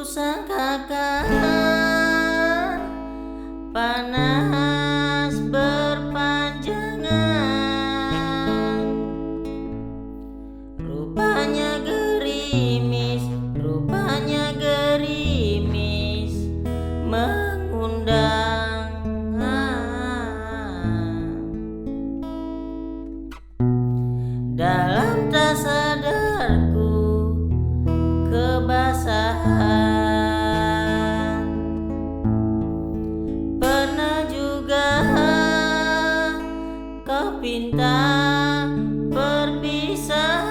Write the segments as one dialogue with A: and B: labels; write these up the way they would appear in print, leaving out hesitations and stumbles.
A: Kusangkakan panas berpanjangan, rupanya gerimis mengundang. Dalam tak sadarku kebasahan, pernah juga kau pinta perpisahan.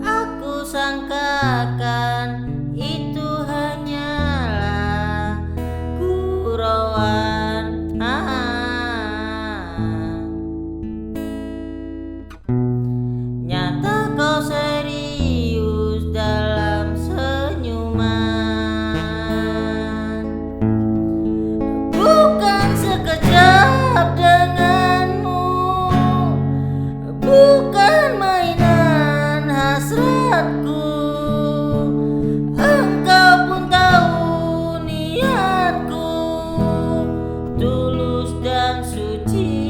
A: Aku sangkakan itu hanyalah gurauan. Nyata kau serius dalam senyuman, bukan sekejap denganmu, bukan mainan hasratku. Engkau pun tahu niatku tulus dan suci.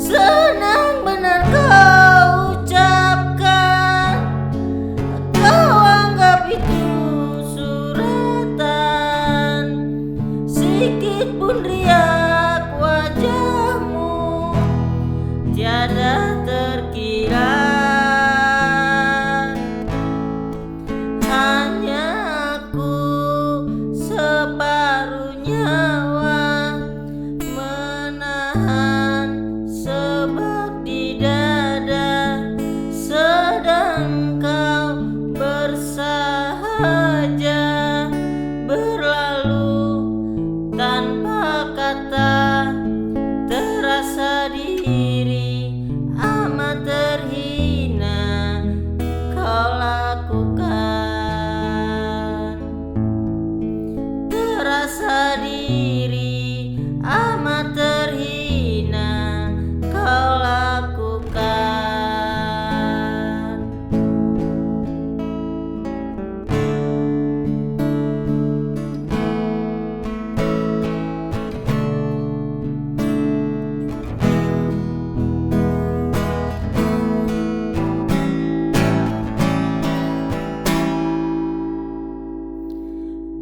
A: Senang benar kau ucapkan, kau anggap itu suratan. Sikit pun riak wajahmu tiada terkirat. Hanya aku separuh nyawa menahan sebab di dada, sedang kau bersahaja berlalu tanpa kata. Terasa diri amat terhina kau lakukan. Terasa diri amat terhina kau lakukan.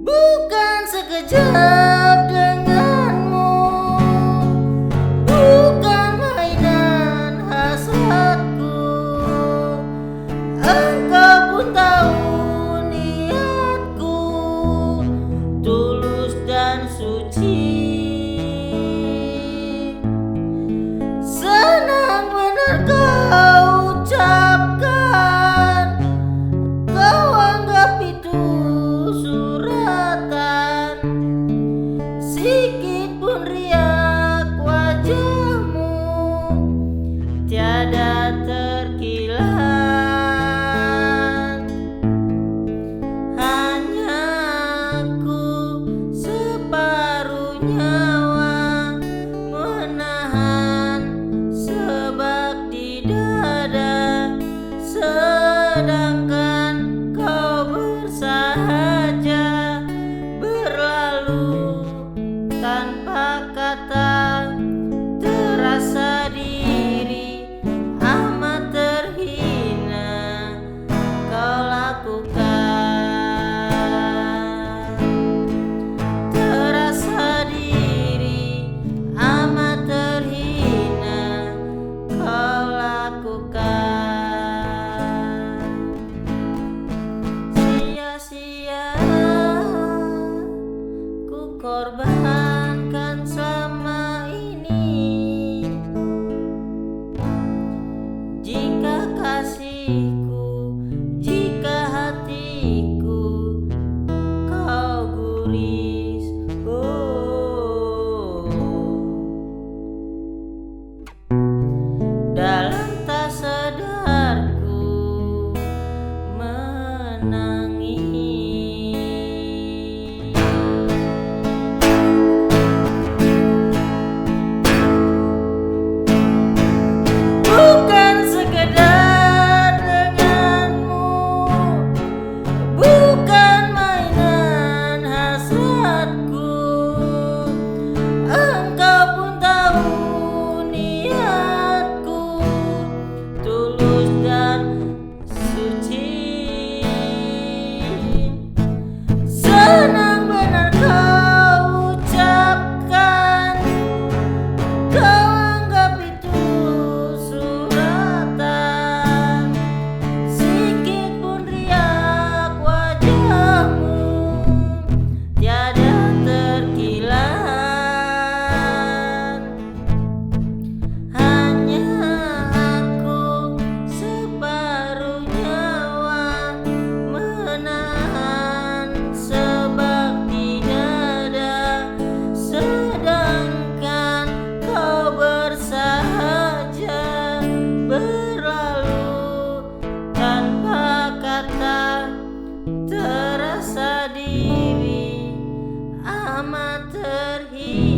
A: Bukan sekejap denganmu, bukan mainan hasratku. Engkau pun tahu niatku tulus dan suci. Senang benar kau ucapkan, kau anggap itu suratan. Sikit pun riak wajahmu tiada terkilat. Hanya aku separuh nyawa menahan sebab di dada, sedangkan kau bersahaja berlalu tanpa kata. Terasa diri amat terhina kau lakukan. Terasa diri amat terhina kau lakukan. Sia-sia ku korbankan selama terhina.